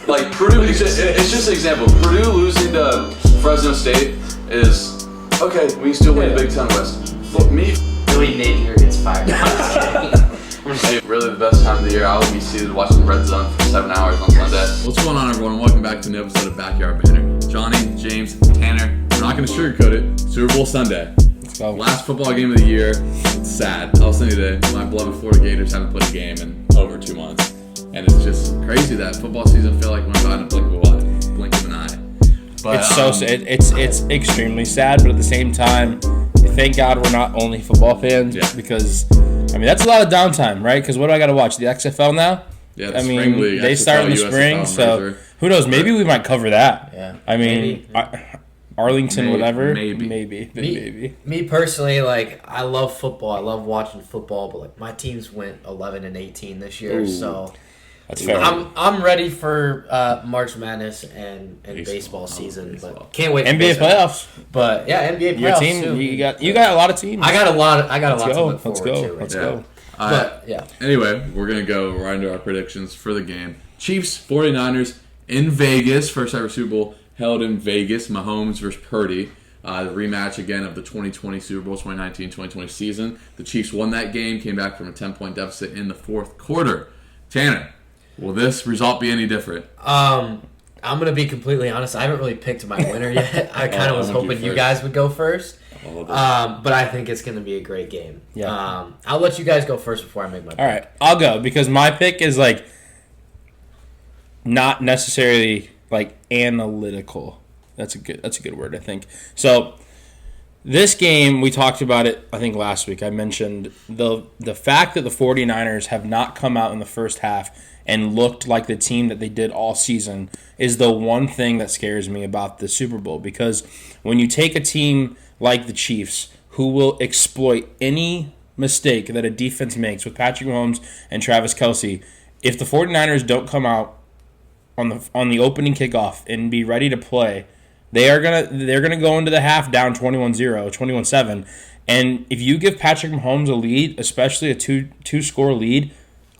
Like Purdue, it's just an example. Purdue losing to Fresno State is okay. We still win the Big Ten West. But me, Billy Napier gets fired. I'm just kidding. Really the best time of the year. I will be seated watching Red Zone for 7 hours on Sunday. What's going on, everyone? Welcome back to an episode of Backyard Banter. Johnny, James, Tanner. We're not going to sugarcoat it. Super Bowl Sunday. Let's go. Last football game of the year. It's sad. I was thinking today, my beloved Florida Gators haven't played a game in over 2 months. And it's just crazy that football season feel like went by in a blink of an eye. But, it's extremely sad, but at the same time, thank God we're not only football fans because that's a lot of downtime, right? Because what do I got to watch? The XFL now? Yeah, the spring league. They start in the spring, so who knows? Maybe we might cover that. Yeah. Arlington, whatever. Maybe. Me personally, I love football. I love watching football, but my teams went 11-18 this year, so that's fair. I'm ready for March Madness and baseball season, but can't wait for NBA playoffs. But yeah, NBA playoffs. Your team, too. you got a lot of teams. I got a lot to look Let's forward go. to. Let's go. But yeah. Anyway, we're going to go right into our predictions for the game. Chiefs, 49ers in Vegas. First ever Super Bowl held in Vegas. Mahomes versus Purdy. The rematch again of the 2020 Super Bowl, 2019-2020 season. The Chiefs won that game, came back from a 10-point deficit in the fourth quarter. Tanner, will this result be any different? I'm going to be completely honest. I haven't really picked my winner yet. I kind of was hoping you guys would go first. But I think it's going to be a great game. Yeah. I'll let you guys go first before I make my pick. All right, I'll go because my pick is not necessarily analytical. That's a good word, I think. So this game, we talked about it, I think last week. I mentioned the fact that the 49ers have not come out in the first half and looked like the team that they did all season is the one thing that scares me about the Super Bowl, because when you take a team like the Chiefs, who will exploit any mistake that a defense makes with Patrick Mahomes and Travis Kelce, if the 49ers don't come out on the opening kickoff and be ready to play, they're gonna go into the half down 21-0, 21-7, and if you give Patrick Mahomes a lead, especially a two-score lead,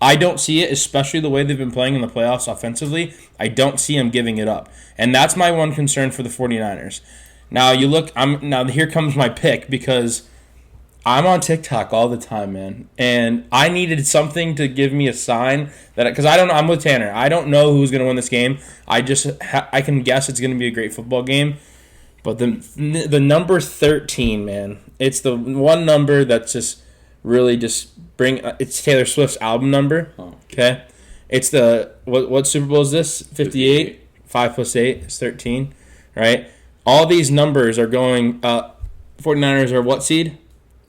I don't see it, especially the way they've been playing in the playoffs offensively. I don't see them giving it up, and that's my one concern for the 49ers. Now here comes my pick, because I'm on TikTok all the time, man, and I needed something to give me a sign because I don't know. I'm with Tanner. I don't know who's going to win this game. I can guess it's going to be a great football game, but the number 13, man, it's the one number that's just really it's Taylor Swift's album number. Oh. Okay, it's the what Super Bowl is this? 58. 5 + 8 is 13, right? All these numbers are going. 49ers are what seed?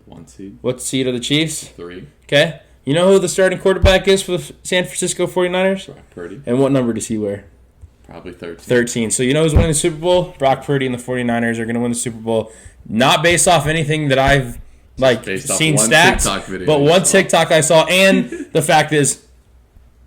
1 seed. What seed are the Chiefs? 3. Okay. You know who the starting quarterback is for the San Francisco 49ers? Brock Purdy. And what number does he wear? Probably 13. 13. So you know who's winning the Super Bowl? Brock Purdy and the 49ers are going to win the Super Bowl. Not based off anything that I've seen stats, but one TikTok I saw. And the fact is,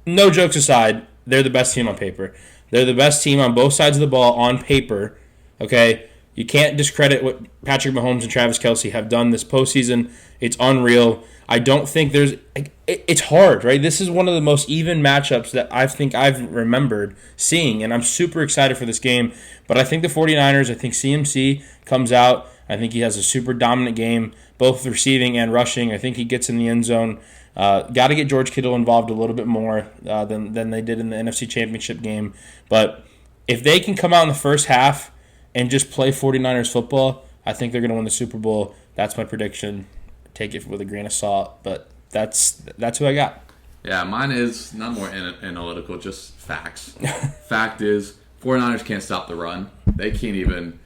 no jokes aside, they're the best team on paper. They're the best team on both sides of the ball on paper. Okay? You can't discredit what Patrick Mahomes and Travis Kelce have done this postseason. It's unreal. I don't think it's hard, right? This is one of the most even matchups that I think I've remembered seeing, and I'm super excited for this game. But I think the 49ers, I think CMC comes out. I think he has a super dominant game, both receiving and rushing. I think he gets in the end zone. Got to get George Kittle involved a little bit more than they did in the NFC Championship game. But if they can come out in the first half and just play 49ers football, I think they're going to win the Super Bowl. That's my prediction. Take it with a grain of salt, but that's who I got. Yeah, mine is not more analytical, just facts. Fact is, 49ers can't stop the run. They can't even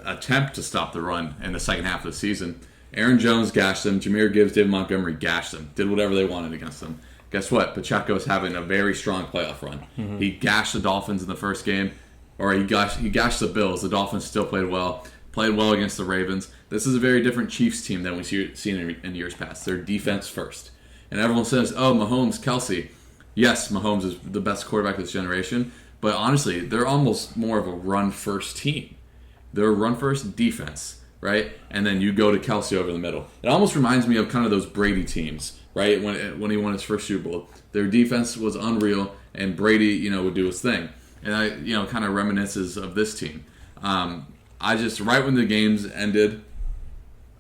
attempt to stop the run in the second half of the season. Aaron Jones gashed them. Jahmyr Gibbs, David Montgomery gashed them. Did whatever they wanted against them. Guess what? Pacheco's having a very strong playoff run. Mm-hmm. He gashed the Dolphins in the first game. Or he gashed the Bills. The Dolphins still played well against the Ravens. This is a very different Chiefs team than we've seen in years past. They're defense first. And everyone says, oh, Mahomes, Kelce. Yes, Mahomes is the best quarterback of this generation. But honestly, they're almost more of a run-first team. They're a run-first defense, right? And then you go to Kelce over the middle. It almost reminds me of kind of those Brady teams, right? When he won his first Super Bowl. Their defense was unreal, and Brady, would do his thing. and kind of reminisces of this team. I just right when the games ended.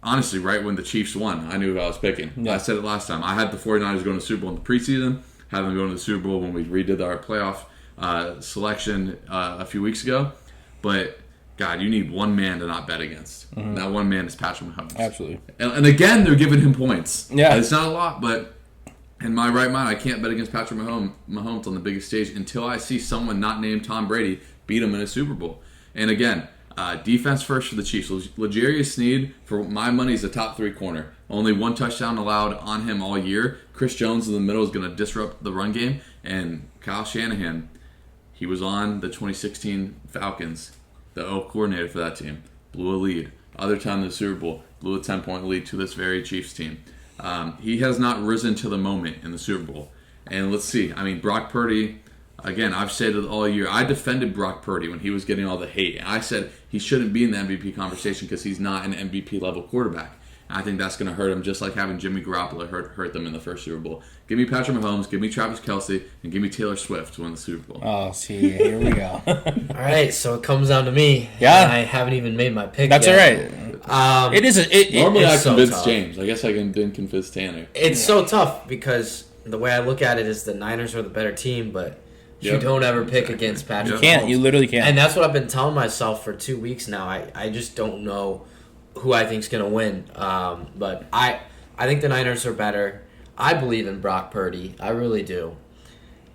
Honestly, right when the Chiefs won, I knew who I was picking. Yeah. I said it last time. I had the 49ers going to the Super Bowl in the preseason, had them going to the Super Bowl when we redid our playoff selection a few weeks ago. But, God, you need one man to not bet against. Mm-hmm. That one man is Patrick Mahomes. Absolutely. And again, they're giving him points. Yeah. It's not a lot, but in my right mind, I can't bet against Patrick Mahomes on the biggest stage until I see someone not named Tom Brady beat him in a Super Bowl. And again, defense first for the Chiefs. L'Jarius Sneed, for my money, is a top 3 corner. Only 1 touchdown allowed on him all year. Chris Jones in the middle is going to disrupt the run game. And Kyle Shanahan, he was on the 2016 Falcons, the O coordinator for that team. Blew a lead. Other time in the Super Bowl, blew a 10-point lead to this very Chiefs team. He has not risen to the moment in the Super Bowl. And let's see. I mean, Brock Purdy... Again, I've said it all year. I defended Brock Purdy when he was getting all the hate. I said he shouldn't be in the MVP conversation because he's not an MVP-level quarterback. And I think that's going to hurt him, just like having Jimmy Garoppolo hurt them in the first Super Bowl. Give me Patrick Mahomes, give me Travis Kelce, and give me Taylor Swift to win the Super Bowl. Oh, see, here we go. All right, so it comes down to me. Yeah. I haven't even made my pick That's yet. all right. Normally I convinced tough. James. I guess I didn't convince Tanner. It's so tough because the way I look at it is the Niners are the better team, but you don't ever pick against Patrick Mahomes. You can't. You literally can't. And that's what I've been telling myself for 2 weeks now. I just don't know who I think's going to win. But I think the Niners are better. I believe in Brock Purdy. I really do.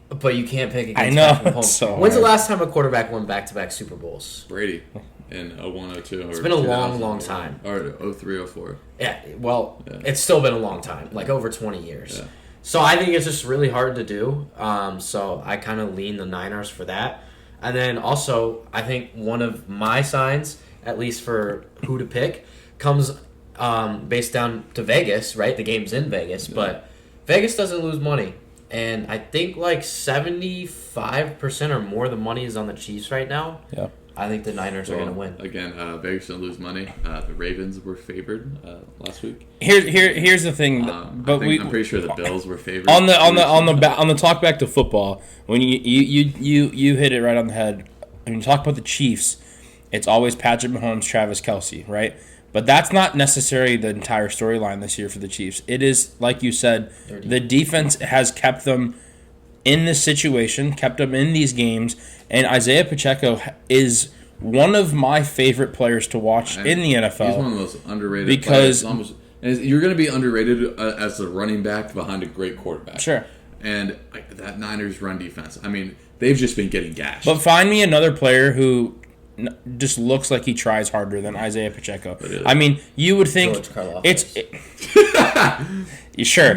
But you can't pick against Patrick Mahomes. So When's the last time a quarterback won back-to-back Super Bowls? Brady in 01, 02. It's been a long time. Or 03, 04. Yeah, well, It's still been a long time, like over 20 years. Yeah. So I think it's just really hard to do. So I kind of lean the Niners for that. And then also, I think one of my signs, at least for who to pick, comes based down to Vegas, right? The game's in Vegas, but Vegas doesn't lose money. And I think like 75% or more of the money is on the Chiefs right now. Yeah. I think the Niners are going to win. Again, Vegas didn't lose money. The Ravens were favored last week. Here's the thing, but I'm pretty sure the Bills were favored. On the talk back to football, when you hit it right on the head. When you talk about the Chiefs, it's always Patrick Mahomes, Travis Kelce, right? But that's not necessarily the entire storyline this year for the Chiefs. It is, like you said, the defense has kept them in this situation, kept them in these games, and Isaiah Pacheco is one of my favorite players to watch in the NFL. He's one of the most underrated players. You're going to be underrated as the running back behind a great quarterback. Sure. And that Niners run defense, I mean, they've just been getting gashed. But find me another player who just looks like he tries harder than Isaiah Pacheco. I mean, you would think Sure.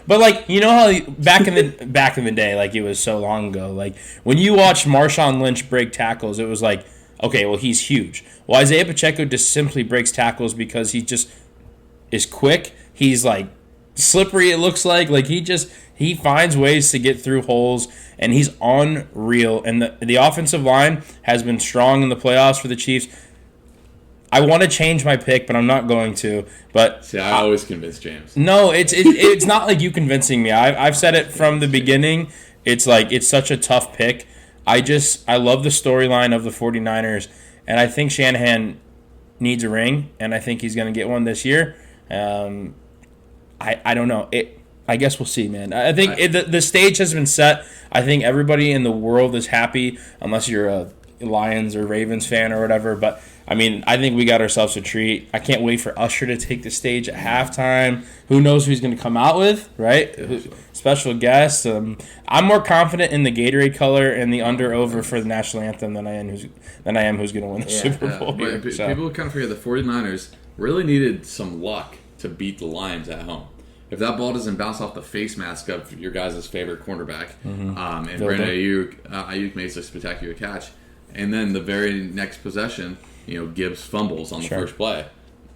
But like, you know how back in the day, like it was so long ago, like when you watched Marshawn Lynch break tackles, it was like, okay, well he's huge. Well, Isaiah Pacheco just simply breaks tackles because he just is quick. He's like slippery. It looks like he finds ways to get through holes, and he's unreal. And the offensive line has been strong in the playoffs for the Chiefs. I want to change my pick, but I'm not going to. But see, I always convince James. No, it's not like you convincing me. I've said it from the beginning. It's like it's such a tough pick. I love the storyline of the 49ers, and I think Shanahan needs a ring, and I think he's going to get one this year. I don't know. I guess we'll see, man. I think the stage has been set. I think everybody in the world is happy, unless you're a Lions or Ravens fan or whatever. But, I mean, I think we got ourselves a treat. I can't wait for Usher to take the stage at halftime. Who knows who he's going to come out with, right? Yeah, sure. Special guests. I'm more confident in the Gatorade color and the under-over for the national anthem than I am who's going to win the Super Bowl. But people kind of forget the 49ers really needed some luck to beat the Lions at home. If that ball doesn't bounce off the face mask of your guys' favorite cornerback, and Brandon Ayuk makes a spectacular catch, and then the very next possession, Gibbs fumbles on the first play.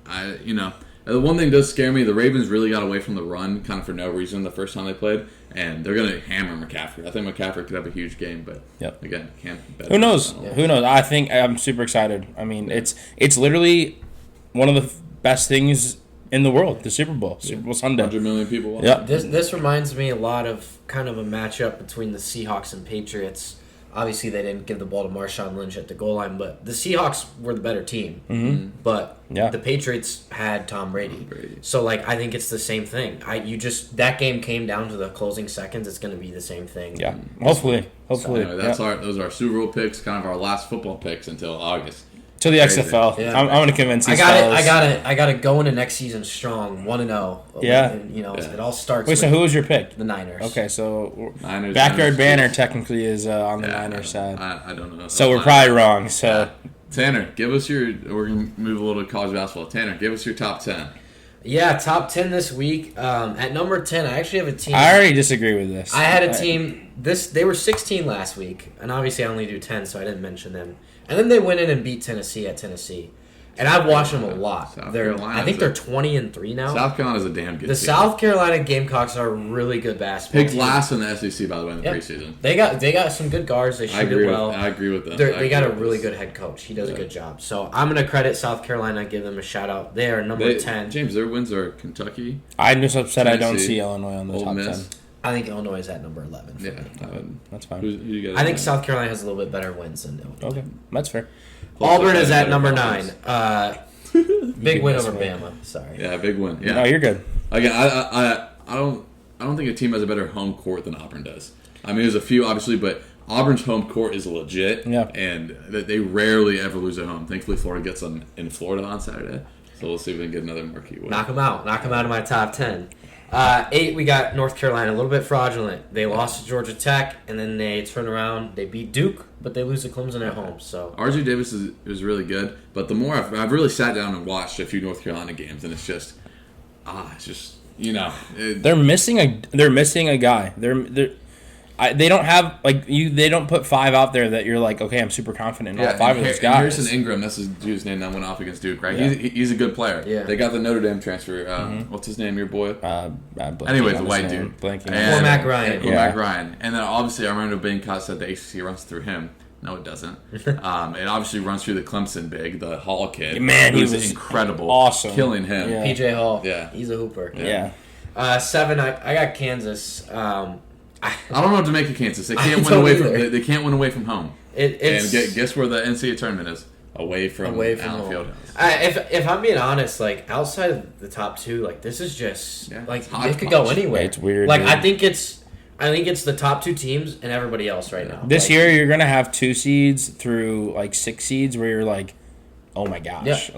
The one thing does scare me, the Ravens really got away from the run kind of for no reason the first time they played, and they're going to hammer McCaffrey. I think McCaffrey could have a huge game, but again, can't bet. Who knows? Who knows? I think I'm super excited. I mean, it's literally one of the best things in the world, the Super Bowl Sunday. 100 million people watching. Yeah. This reminds me a lot of kind of a matchup between the Seahawks and Patriots. Obviously, they didn't give the ball to Marshawn Lynch at the goal line, but the Seahawks were the better team. Mm-hmm. But the Patriots had Tom Brady. So, like, I think it's the same thing. That game came down to the closing seconds. It's going to be the same thing. Yeah, hopefully. So, anyway, those are our Super Bowl picks, kind of our last football picks until August. To the XFL. Yeah. I'm going to convince these fellas. I got to go into next season strong, 1-0. Yeah. And, it all starts Wait, so who was your pick? The Niners. Okay, so Niners, Backyard Banner technically is on the Niners side. I don't know. So we're probably wrong. So Tanner, give us we're going to move a little to college basketball. Tanner, give us your top 10. Yeah, top 10 this week. At number 10, I actually have a team. I already disagree with this. I had a team. They were 16 last week, and obviously I only do 10, so I didn't mention them. And then they went in and beat Tennessee at Tennessee. And I've watched them a lot. I think they're 20-3 now. South Carolina's a damn good team. The South Carolina Gamecocks are a really good basketball team. Picked last in the SEC, by the way, in the preseason. They got some good guards. They shoot it well. I agree with them. They got a really good head coach. He does a good job. So I'm going to credit South Carolina, give them a shout-out. They are number 10. James, their wins are Kentucky. I'm just upset Tennessee, I don't see Illinois on the top 10. I think Illinois is at number 11. That's fine. Who you got? I think South Carolina has a little bit better wins than Illinois. Okay, that's fair. Auburn is at number 9. Big win over Bama. Sorry. Yeah, big win. Yeah. No, you're good. Again, I don't think a team has a better home court than Auburn does. I mean, there's a few obviously, but Auburn's home court is legit. Yeah. And they rarely ever lose at home. Thankfully, Florida gets them in Florida on Saturday, so we'll see if we can get another marquee win. Knock them out of my top 10. 8, we got North Carolina, a little bit fraudulent. They lost to Georgia Tech, and then they turn around. They beat Duke, but they lose to Clemson at home. So RJ Davis is really good, but the more I've really sat down and watched a few North Carolina games, and it's just they're missing a guy. They don't have they don't put 5 out there that you're like, okay, I'm super confident in all 5 of those guys. Harrison Ingram, that's his dude's name that went off against Duke, right? Yeah. He's a good player. Yeah. They got the Notre Dame transfer. What's his name, your boy? Anyways, the white dude. Cormac Ryan. Cormac Ryan. And then obviously I remember being caught said the ACC runs through him. No, it doesn't. It obviously runs through the Clemson big, the Hall kid. Man, he was incredible. Awesome. Killing him. Yeah. PJ Hall. Yeah. He's a hooper. Yeah. 7, I got Kansas. I don't know what to make of Kansas. They can't win away from. They can't win away from home. And guess where the NCAA tournament is? Away from Allen Fieldhouse. If I'm being honest, like outside of the top 2, like this is just it could go anywhere. It's weird. Like dude. I think it's the top 2 teams and everybody else right now. This year you're gonna have 2 seeds through 6 seeds where you're like, oh my gosh,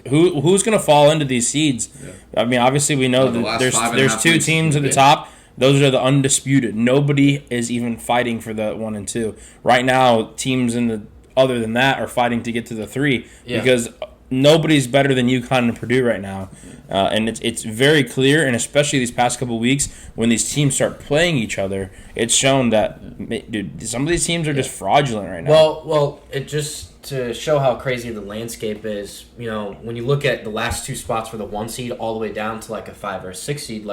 who's gonna fall into these seeds? Yeah. I mean, obviously we know that there's 2 teams at the top. Those are the undisputed. Nobody is even fighting for the 1 and 2. Right now, teams other than that are fighting to get to the 3 because nobody's better than UConn and Purdue right now. And it's very clear, and especially these past couple weeks when these teams start playing each other, it's shown that, dude, some of these teams are just fraudulent right now. Well, it just to show how crazy the landscape is, when you look at the last 2 spots for the 1 seed all the way down to a 5 or 6 seed,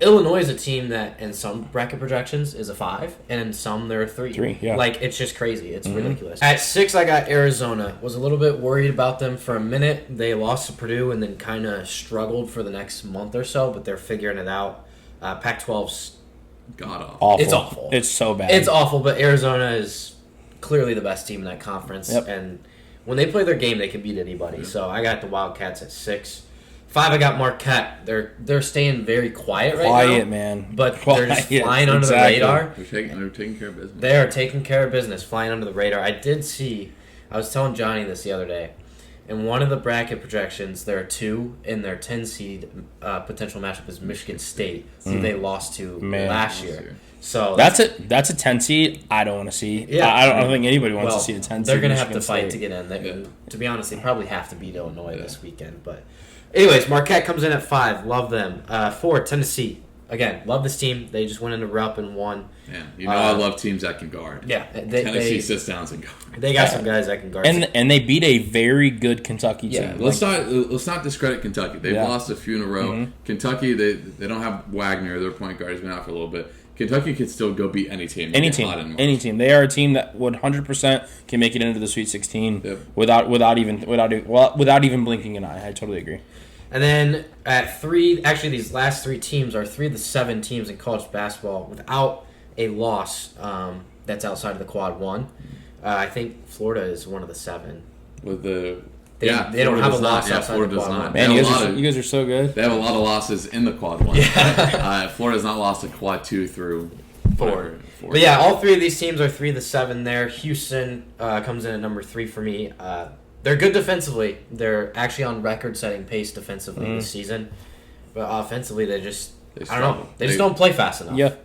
Illinois is a team that in some bracket projections is a 5, and in some they're a 3. 3, yeah. It's just crazy. It's ridiculous. At 6, I got Arizona. Was a little bit worried about them for a minute. They lost to Purdue and then kind of struggled for the next month or so, but they're figuring it out. Pac-12's god awful. It's awful. It's so bad. It's awful, but Arizona is clearly the best team in that conference. Yep. And when they play their game, they can beat anybody. So I got the Wildcats at 6. 5, I got Marquette. They're staying very quiet right now. Quiet, man. But they're just flying under the radar. They're taking care of business. They are taking care of business, flying under the radar. I was telling Johnny this the other day. In one of the bracket projections, there are 2 in their 10 seed potential matchup is Michigan State, who they lost to last year. So that's a 10 seed. I don't want to see. Yeah, I don't think anybody wants to see a 10 seed. They're going to have to fight to get in. To be honest, they probably have to beat Illinois this weekend, but. Anyways, Marquette comes in at 5. Love them. 4, Tennessee. Again, love this team. They just went into Rupp and won. Yeah, I love teams that can guard. Yeah, Tennessee sits down and guard. They got some guys that can guard. And they beat a very good Kentucky team. Yeah, let's not discredit Kentucky. They've lost a few in a row. Mm-hmm. Kentucky, they don't have Wagner. Their point guard has been out for a little bit. Kentucky could still go beat any team. Any team. They are a team that 100% can make it into the Sweet 16 without even blinking an eye. I totally agree. And then at 3, actually these last 3 teams are 3 of the 7 teams in college basketball without a loss that's outside of the quad 1. I think Florida is one of the 7. With the They don't have a loss outside Florida the does quad not. 1. Man, you guys are so good. They have a lot of losses in the quad 1. Florida's not lost a quad 2 through 4. But yeah, all 3 of these teams are 3 of the 7 there. Houston comes in at number 3 for me. They're good defensively. They're actually on record-setting pace defensively this season. But offensively, I don't know. They just don't play fast enough. Yeah.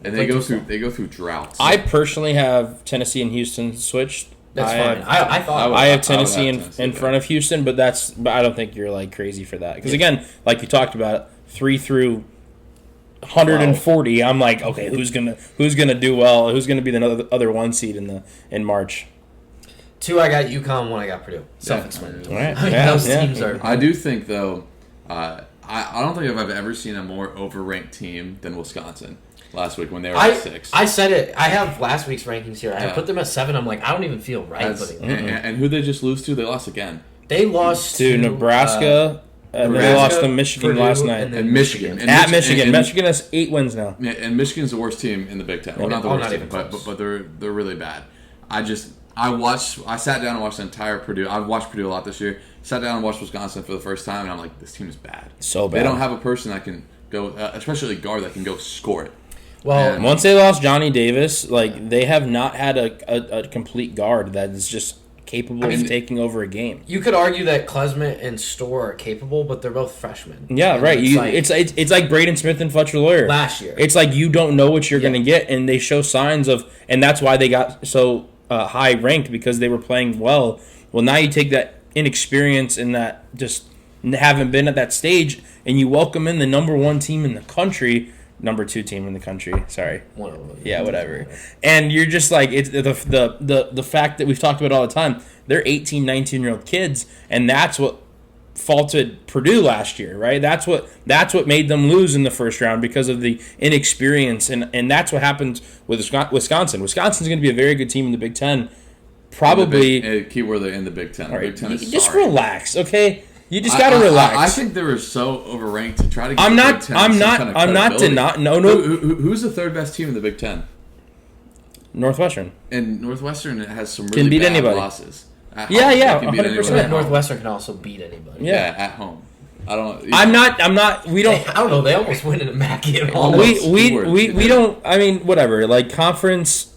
And they go through droughts. I personally have Tennessee and Houston switched. That's fine. I have Tennessee in front of Houston, but I don't think you're like crazy for that. Because again, like you talked about, 3 through 140, I'm like, okay, who's gonna do well? Who's gonna be the other 1 seed in March? 2, I got UConn. 1, I got Purdue. Self-explanatory. All right. Those teams are. I do think though, I don't think I've ever seen a more overranked team than Wisconsin last week when they were at 6. I said it. I have last week's rankings here. I put them at 7. I'm like, I don't even feel right putting them. And who they just lose to? They lost again. They lost to Nebraska. And they lost to Michigan Purdue, last night. And Michigan. At Michigan. Michigan has 8 wins now. Yeah, and Michigan's the worst team in the Big Ten. Well, not the worst team, but they're really bad. I sat down and watched the entire Purdue. I've watched Purdue a lot this year. Sat down and watched Wisconsin for the first time, and I'm like, this team is bad. So bad. They don't have a person that can go, especially a guard that can go score it. Well, And once they lost Johnny Davis, they have not had a complete guard that is just capable of taking over a game. you could argue that Klesmit and Storr are capable, but they're both freshmen. Yeah, And right. It's It's like Braden Smith and Fletcher Lawyer last year. It's like you don't know what you're going to get, and they show signs of, and that's why they got so high ranked, because they were playing well. Well, now you take that inexperience and that just haven't been at that stage, and you welcome in the number 1 team in the country, number 2 team in the country. Sorry. One of them. Yeah, whatever. And you're just like, it's the fact that we've talked about all the time. They're 18, 19-year-old kids, and that's what faulted Purdue last year, right? That's what made them lose in the first round, because of the inexperience, and that's what happens with Wisconsin. Wisconsin's going to be a very good team in the Big Ten. Probably. Keyword, they're in the Big Ten. The Big Ten is just relax, okay? You just got to relax. I think they were so overranked to try to get I'm the not. Big Ten I'm some not. kind of I'm not credibility. No. Who's the 3rd best team in the Big Ten? Northwestern. And Northwestern has some Can really beat bad anybody. losses. Yeah, They can beat 100%. anybody at home. Northwestern can also beat anybody. Yeah, at home. I don't. I'm not. We don't. I don't know. They almost win in a MAC at home. We don't. I mean, whatever. Like, conference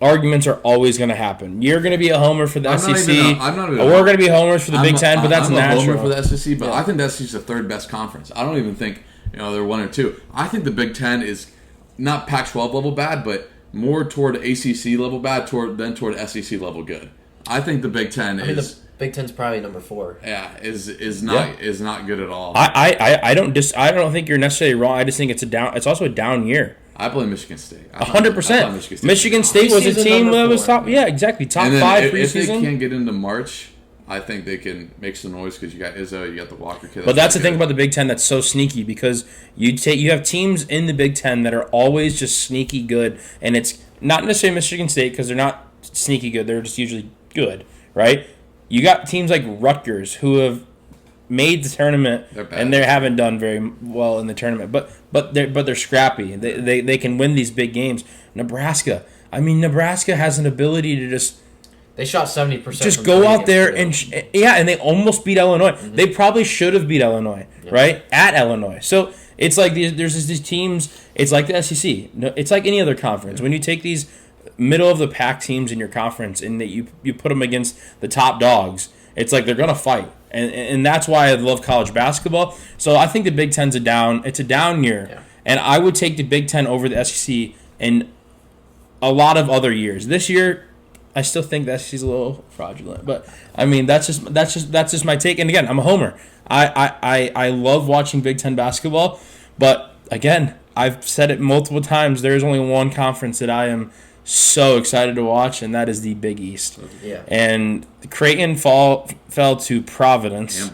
arguments are always going to happen. You're going to be a homer for the SEC. We're going to be homers for the Big Ten, but that's natural. I'm a homer for the SEC, but I think the SEC is the 3rd best conference. I don't even think they're 1 or 2. I think the Big Ten is not Pac-12 level bad, but more toward ACC level bad than toward SEC level good. I think the Big Ten is. The Big Ten's probably number 4. Yeah, is not good at all. I don't think you're necessarily wrong. I just think it's also a down year. I blame Michigan State. 100%. Michigan State was a team that was top. Yeah, exactly. Top 5 preseason. If they can't get into March, I think they can make some noise, because you got Izzo, you got the Walker kid. But that's the thing about the Big Ten that's so sneaky, because you have teams in the Big Ten that are always just sneaky good, and it's not necessarily Michigan State, because they're not sneaky good. They're just usually good, right? You got teams like Rutgers who have made the tournament, and they haven't done very well in the tournament, but they're scrappy. They can win these big games. Nebraska has an ability to just. They shot 70%. Just go out there and they almost beat Illinois. Mm-hmm. They probably should have beat Illinois, right? At Illinois. So it's like there's these teams. It's like the SEC. It's like any other conference. When you take these middle of the pack teams in your conference and that you put them against the top dogs, it's like they're gonna fight. And that's why I love college basketball. So I think the Big Ten's a down year. Yeah. And I would take the Big Ten over the SEC in a lot of other years. This year, I still think that SEC's a little fraudulent. But I mean, that's just my take. And again, I'm a homer. I love watching Big Ten basketball. But again, I've said it multiple times. There's only one conference that I am so excited to watch, and that is the Big East. Yeah. And Creighton fell to Providence.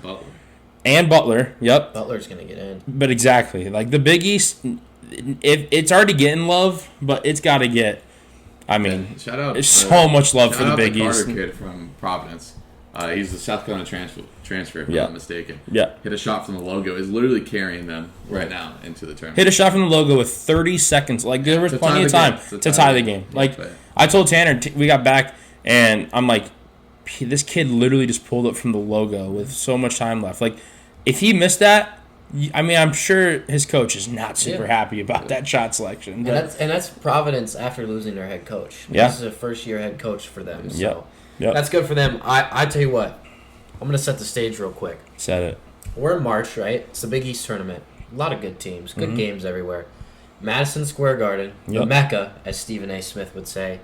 And Butler. Yep. Butler's going to get in. But exactly. Like, the Big East, it's already getting love, but it's got to get, shout out so much love for the Big East. Carter kid from Providence. He's the South Carolina transfer, if I'm not mistaken. Yeah. Hit a shot from the logo. Is literally carrying them right now into the tournament. Hit a shot from the logo with 30 seconds. Like, there was plenty of time to tie the game. Like, I told Tanner we got back, and I'm like, this kid literally just pulled up from the logo with so much time left. Like, if he missed that, I mean, I'm sure his coach is not super happy about that shot selection. And that's Providence after losing their head coach. Yeah. This is a first-year head coach for them. So Yep. that's good for them. I tell you what, I'm going to set the stage real quick. Said it. We're in March, right? It's the Big East tournament. A lot of good teams, good games everywhere. Madison Square Garden, the Mecca, as Stephen A. Smith would say.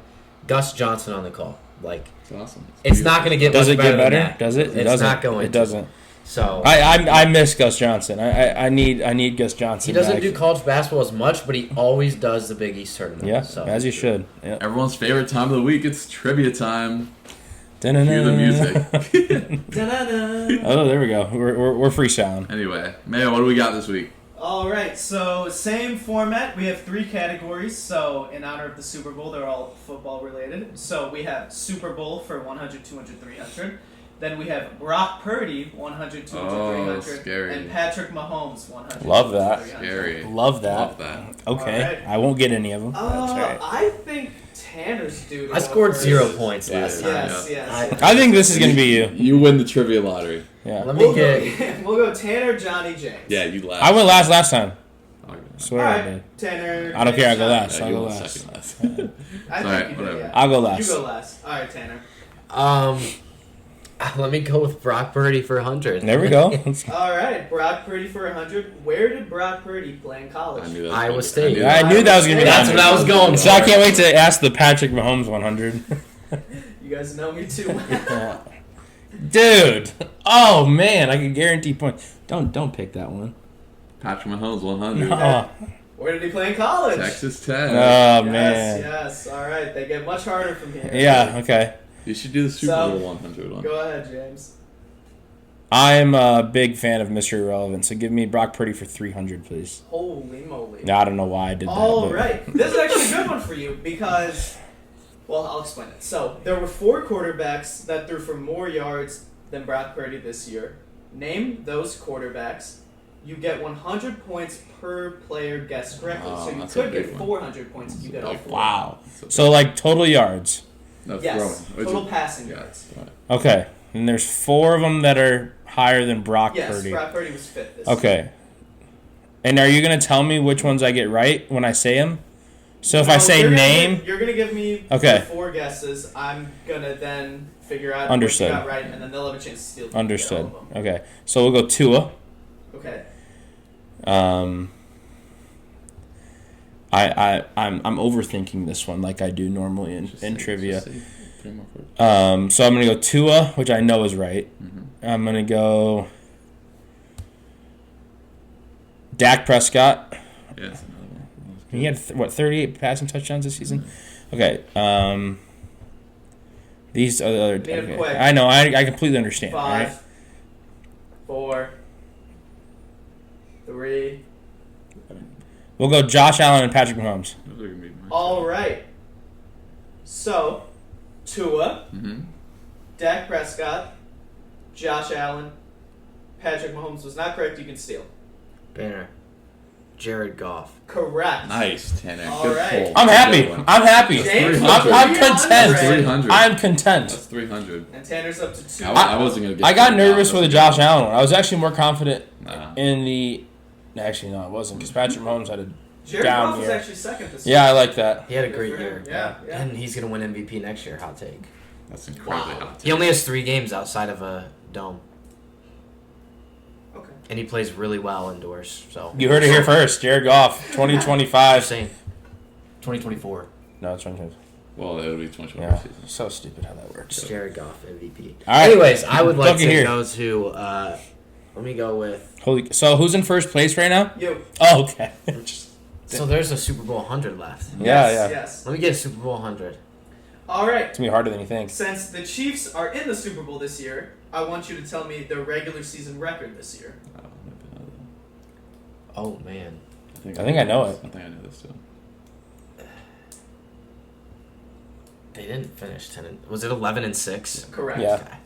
Gus Johnson on the call. Like, It's awesome. it's not going to get Does much it better get better? than that. Does it? It's not going It doesn't. So I miss Gus Johnson. I need Gus Johnson. he doesn't back. do college basketball as much, but he always does the Big East tournament. Yeah, so. as he should. Yeah. Everyone's favorite time of the week. It's trivia time. Da-na-na. Cue the music. Oh, there we go. We're freestyling. Anyway, Mayo, what do we got this week? All right, so same format. We have 3 categories. So in honor of the Super Bowl, they're all football related. So we have Super Bowl for 100, 200, 300. Then we have Brock Purdy, 100, 200, Oh, 300. scary. And Patrick Mahomes, 100, Love 200, that. 300. Scary. Love that. Love that. Okay. Alright. I won't get any of them. That's right. I think Tanner's due to I go scored first. 0 points Yeah, last time. Yes, yes. I think this is going to be you. You win the trivia lottery. Yeah. Let me We'll get. we'll go Tanner, Johnny, James. Yeah, you last. I went last time. Okay. Swear All I right, did. Tanner. I don't care. I'll go Johnny. last. Yeah, I'll you go went last. second last. I think Alright, you whatever. did, yeah. I'll go last. You go last. All right, Tanner. Let me go with Brock Purdy for 100. There we go. All right, Brock Purdy for 100. Where did Brock Purdy play in college? I knew that. Iowa State. I knew that was going to be That's what I was going So I for. can't wait to ask the Patrick Mahomes 100. You guys know me too well. Dude. Oh, man. I can guarantee points. Don't pick that one. Patrick Mahomes, 100. Oh, Where did he play in college? Texas Tech. oh Yes, man. yes. All right, they get much harder from here. Yeah, okay. You should do the Super So, Bowl 100 one. Go ahead, James. I'm a big fan of Mystery Relevant, so give me Brock Purdy for 300, please. Holy moly. No, I don't know why I did that. All but- right. This is actually a good one for you because, well, I'll explain it. So, there were 4 quarterbacks that threw for more yards than Brock Purdy this year. Name those quarterbacks. You get 100 points per player guessed correctly. Oh, So you that's a could big get one. 400 points if you get all 4. Wow. So, like, total yards. No, Yes. throwing. Total passing Yeah. yards. Okay. And there's 4 of them that are higher than Brock Yes, Purdy. Brock Purdy was 5th this year. Okay. And are you going to tell me which ones I get right when I say them? So if I No, say you're gonna name... give- you're going to give me Okay. the 4 guesses. I'm going to then figure out Understood. what you got right, and then they'll have a chance to steal. Understood. All of them. Okay. So we'll go Tua. Okay. I'm overthinking this one like I do normally in trivia. So I'm gonna go Tua, which I know is right. I'm gonna go Dak Prescott. Yeah, that's another one. He had 38 passing touchdowns this season. Okay. These are the other. Made it Okay. quick. I know. I completely understand. 5, Right? 4, 3. We'll go Josh Allen and Patrick Mahomes. Those are gonna be mine. All right. So, Tua, Mhm. Dak Prescott, Josh Allen, Patrick Mahomes was not correct. You can steal. Banter. Jared Goff. Correct. Nice, Tanner. All Good right. pull. I'm happy. Good one. I'm happy. James, I'm content. 300. I'm content. That's 300. And Tanner's up to 2. I wasn't gonna get. I got 300. nervous with the Josh Allen one. I was actually more confident Nah. in the. Actually, no, it wasn't because Patrick Mahomes had a. Jared down Goff was year. actually second this Yeah, I year. like that. He had a Good great for year. him. Yeah, yeah. And he's going to win MVP next year. Hot take. That's incredibly Wow. hot. He only has 3 games outside of a dome. Okay. And he plays really well indoors. So You heard it here first. Jared Goff, I'm 2025. saying 2024. No, it's 2025. Well, it would be 2020 Yeah, season. so stupid how that works. Jared Goff MVP. All right. Anyways, I would like Looky to here. go to. Let me go with. Holy. So who's in first place right now? You. Oh, okay. So there's a Super Bowl 100 left. Yeah, Yes, yeah. Yes. Let me get a Super Bowl 100. All right. It's gonna be harder than you think. Since the Chiefs are in the Super Bowl this year, I want you to tell me their regular season record this year. Oh, maybe another one. Oh man. I think I know it. I think I know this too. They didn't finish 10. Was it 11-6? Correct. Yeah. Okay.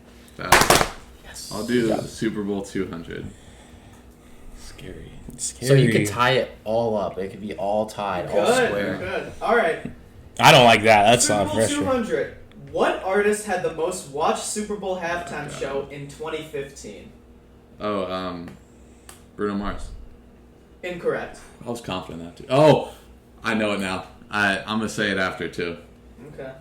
Fast. Yes. I'll do Yeah. Super Bowl 200. Scary. It's scary. So you could tie it all up. It could be all tied, all Good. square. Good. All right. I don't like that. That's Super not Bowl pressure. 200. What artist had the most watched Super Bowl halftime show in 2015? Oh, Bruno Mars. Incorrect. I was confident in that too. Oh, I know it now. I'm gonna say it after too. Okay.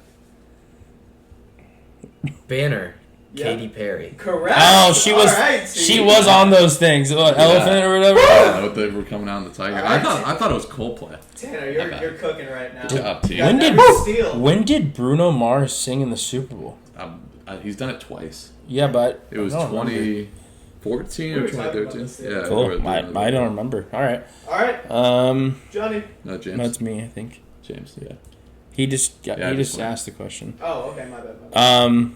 Banner. Yep. Katy Perry. Correct. Oh, she was Alright, she was on those things. What, elephant or whatever? I know they were coming out in the Tiger. Alright. I thought it was Coldplay. Tanner, Okay. you're cooking right now. Good job, team. You got When did every steal. when did Bruno Mars sing in the Super Bowl? He's done it twice. Yeah, but It was I don't remember. 2014 We or were talking about 2013. this the Yeah, other Cool. we were doing it. I don't remember. All right. Alright, Johnny. No, James. That's me. I think James. Yeah. he just Yeah, I he just just went. asked the question. Oh, okay, my bad.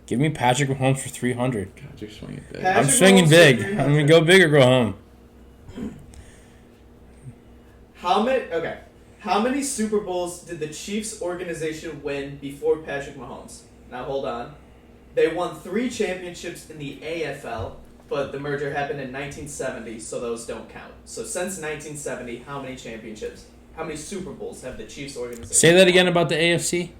Give me Patrick Mahomes for 300. God, you're swinging big. Patrick I'm swinging Mahomes big. for I'm gonna 300. go big or go home. How many Super Bowls did the Chiefs organization win before Patrick Mahomes? Now hold on. They won 3 championships in the AFL, but the merger happened in 1970, so those don't count. So since 1970, how many championships? How many Super Bowls have the Chiefs organization? Say that again about the AFC.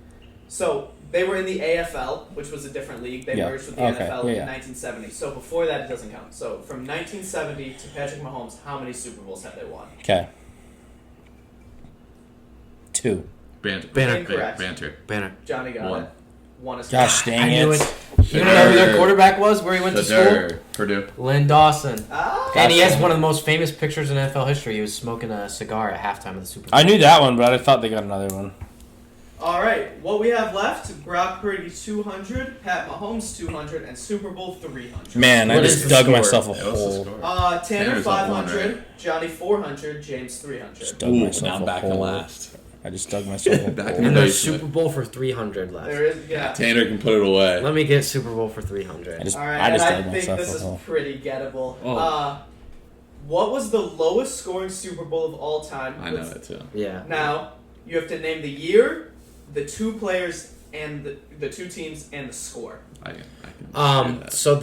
So they were in the AFL, which was a different league. They Yeah. merged with the Okay. NFL Yeah, in yeah. 1970. So before that, it doesn't count. So from 1970 to Patrick Mahomes, how many Super Bowls have they won? Okay. 2. Banter. Banner. Incorrect. Banter. Banner. Johnny got One. it. One is Gosh, correct. dang I knew it. it. You know who their quarterback was? Where he went to school? Shadur. Purdue. Lynn Dawson. Ah, And he has one of the most famous pictures in NFL history. He was smoking a cigar at halftime of the Super Bowl. I knew that one, but I thought they got another one. all right. What we have left: Brock Purdy 200, Pat Mahomes 200, and Super Bowl 300. Man, I What is just the dug score? myself a Yeah, what's the hole. score? Tanner Tanner's up one, 500, right? Johnny 400, James 300. Just dug Ooh, myself now I'm a back in hole. last. I just dug myself a Back hole. in And the there's basement. Super Bowl for 300 left. There is, yeah. Tanner can put it away. Let me get Super Bowl for 300. I just All right, I just and dug I think myself this a is hole. pretty gettable. Oh. What was the lowest scoring Super Bowl of all time? I know it too. Yeah. Now, you have to name the year, the 2 players, and the 2 teams, and the score. I can do that. So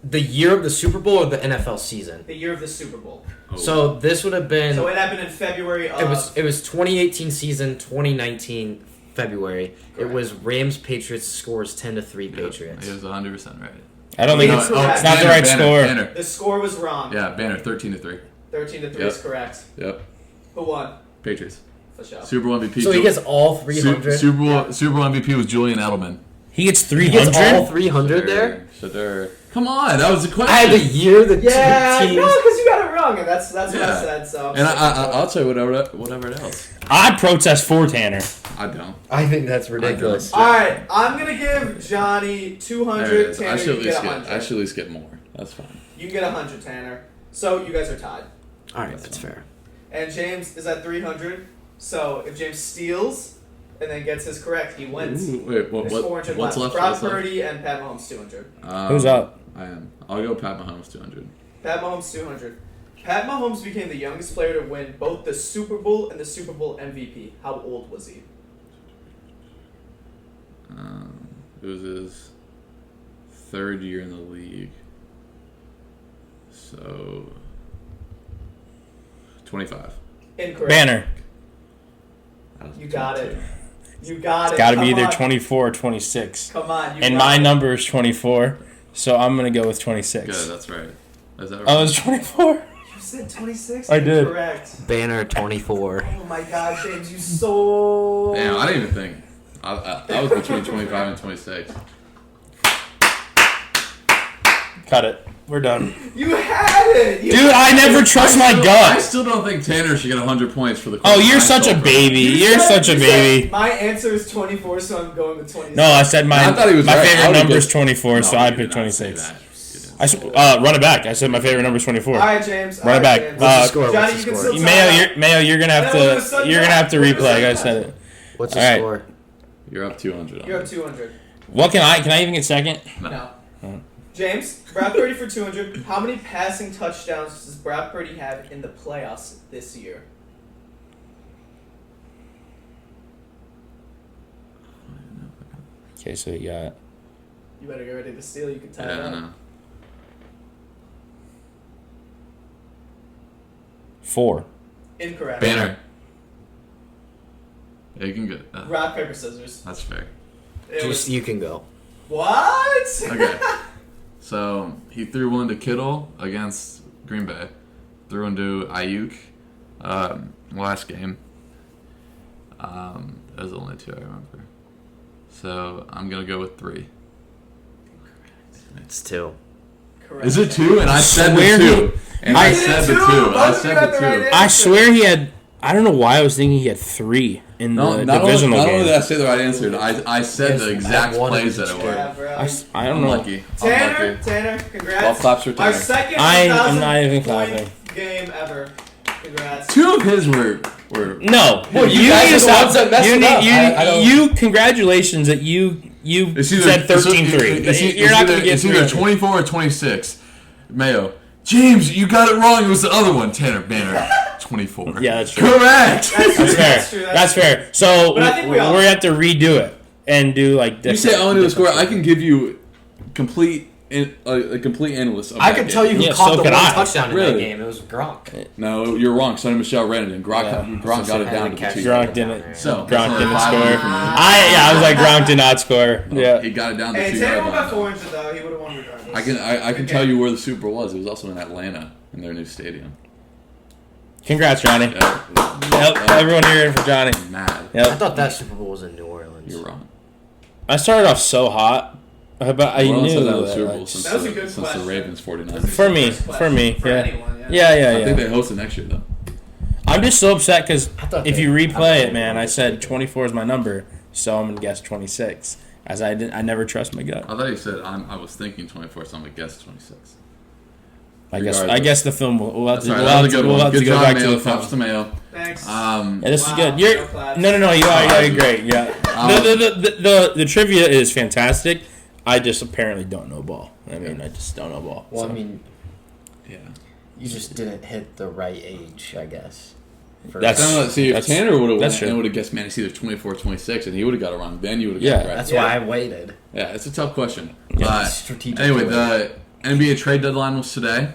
the year of the Super Bowl or the NFL season? The year of the Super Bowl. Oh. So this would have been. So it happened in February of... It was 2018 season, 2019 February. Correct. It was Rams Patriots scores 10-3 Yep, Patriots. He was 100% right. I don't think No, it's oh, not the right Banner, score. Banner. The score was wrong. Yeah, Banner 13-3. 13-3 Yep. is correct. Yep. Who won? Patriots. For sure. Super Bowl MVP. So he gets all 300. Super Bowl MVP was Julian Edelman. He gets He gets all 300. 300 there. Shadur. Come on, that was the question. I had the year, the Yeah, two teams. no, because you got it wrong, and that's what I Yeah. said. So. And I'll tell you whatever else. I protest for Tanner. I don't. I think that's ridiculous. All right, I'm gonna give Johnny 200. There it is. Tanner, I should you at get least 100. get. I should at least get more. That's fine. You can get 100, Tanner. So you guys are tied. All right, that's fair. And James is at 300. So if James steals and then gets his correct, he wins. Ooh, wait, There's 400 what's left? Brock What's left? Purdy and Pat Mahomes 200. Who's up? I am. I'll go Pat Mahomes 200. Pat Mahomes 200. Pat Mahomes became the youngest player to win both the Super Bowl and the Super Bowl MVP. How old was he? It was his 3rd year in the league. So 25. Incorrect. Banner. You got it. You got it. Got to be Come either on. 24 or 26. Come on. You And got my it. number is 24, so I'm going to go with 26. Good, that's right. Is that right? Oh, it's 24? You said 26? I did. Correct. Banner 24. Oh my god, James, you so... Damn, I didn't even think. I was between 25 and 26. Cut it. We're done. You had it! You Dude, I never trust my I gut. still don't think Tanner should get 100 points for the. Oh, question you're I such a told him. baby. You You're said- such a you said, baby. my answer is 24, so I'm going with 26. No, I said my I thought he was my right. I favorite would've number is guessed- 24, No, so you I did picked not say 26. that. You didn't. Run it back. I said my favorite number is 24. Alright, James. Run it back. What's the score? Johnny, What's you the can score? still- Mayo, you're gonna have Yeah, we're gonna to replay. I gotta said it. What's the All right. score? You're up 200. You're up 200. What can I even get second? No. James, Brock Purdy for 200. How many passing touchdowns does Brock Purdy have in the playoffs this year? Okay, so you got You better get ready to steal. You can tie it Yeah, I up. know. 4. Incorrect. Banner. You can go. Rock, paper, scissors. That's fair. It was, You can go. what? Okay. So he threw one to Kittle against Green Bay. Threw one to Ayuk last game. Those are the only 2 I remember. So I'm going to go with 3. It's 2. Correct. Is it 2? And I said the Swear 2. And I Is it said the 2. two? I Both of said you got the the right 2. answer. I swear he had. I don't know why I was thinking he had 3 in the divisional not game. only did I say the right answer, I said Yes, the exact I wanted plays to that it check. were. Yeah, bro. I don't know. Unlucky. Tanner, Unlucky. Tanner, congrats. Golf claps for Our Tanner. second I am 1,000 not even point clapping. game ever. Congrats. 2 of his were No. Well, you need guys to are the stop. ones that messed You it need. up. I don't- You congratulations that you It's either, said 13-3. You're not going to get It's either 24 or 26. Mayo. James, you got it wrong. It was the other one. Tanner Banner. 24. Yeah, that's true. Correct. That's true. That's That's fair. true. That's fair. So But I think we're we all- going to have to redo it and do like. You say I only know the score. I can give you a complete analyst. Of I that can game. tell you who Yeah, caught so the could one I. touchdown in Really? that game. It was Gronk. No, you're wrong. Sonny Michelle ran it in. Gronk Yeah. got it down to the 2. Gronk didn't. So Gronk didn't that's only score. 5 from you. I was like Gronk did not score. Yeah. He got it down to Hey, 2 Tanner yard won by line. 400 though. He would have won regardless. I can tell you where the Super Bowl was. It was also in Atlanta in their new stadium. Congrats, Johnny. Yeah. Yep. Everyone here for Johnny. Mad. I Yep. thought that Super Bowl was in New Orleans. You're wrong. I started off so hot, but I Well, knew said that that. was Super Bowl like, since That was a the- good since the question. Ravens 49ers. That's For the me, first for question me, for yeah. anyone, yeah. I think they host it next year though. I'm just so upset because thought if they- you I replay thought it, they man, were I said mistaken. 24 is my number, so I'm gonna guess 26. As I never trust my gut. I thought you said I was thinking 24, so I'm gonna guess 26. I guess Regardless. the film will. We'll have That's to, right. we'll That have was a to, good we'll one. have Good to go job, back Mayo. to the Props film. to Mayo. Thanks. Yeah, this Wow, is good. You're no claps. no. You are great. Yeah. The trivia is fantastic. I just apparently don't know ball. I mean, I just don't know ball. Well, so. I mean, Yeah. you just didn't hit the right age, I guess. For That's- See, if That's- Tanner would have that's went true. and would have guessed, man, it's either 24 or 26, and he would have got it wrong, then you would have Yeah, got it right. That's Yeah. why I waited. Yeah, it's a tough question. Strategic Anyway, choice. the NBA trade deadline was today.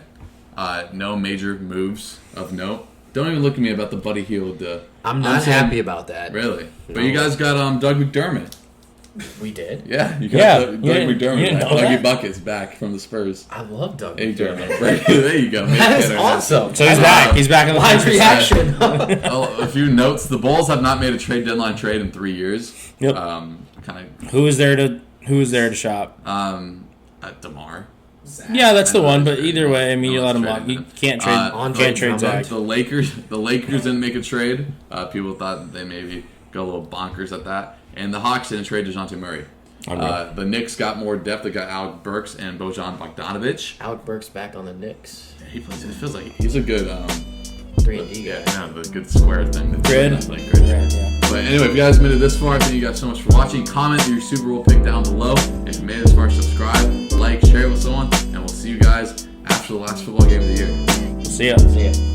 No major moves of note. Don't even look at me about the Buddy Hield. I'm not saying- happy about that. Really? But No. you guys got Doug McDermott. We did. Yeah, you got Yeah, Doug you didn't McDermott. know Dougie that? Buckets back from the Spurs. I love Doug Hey, McDermott. McDermott. There you go. That is Better. awesome. So he's back. He's back in the Live country. reaction. Oh, a few notes. The Bulls have not made a trade deadline trade in 3 years. Yep. Kind Who was there to shop? of at DeMar. Zach. Yeah, that's the I know one. he's But either way, I mean, you no let him one's walk. trading You him. can't trade. Andre Can't trade Drummond. Zach. The Lakers didn't make a trade. People thought they maybe go a little bonkers at that. And the Hawks didn't trade DeJounte Murray. The Knicks got more depth. They got Alec Burks and Bojan Bogdanovic. Alec Burks back on the Knicks. He plays. It feels like he's a good. 3-and-D guy. Yeah, the good square thing. That's Grid. like grid. Yeah. But anyway, if you guys made it this far, thank you guys so much for watching. Comment your Super Bowl pick down below. If you made it this far, subscribe, like, share it with someone, and we'll see you guys after the last football game of the year. See ya. See ya.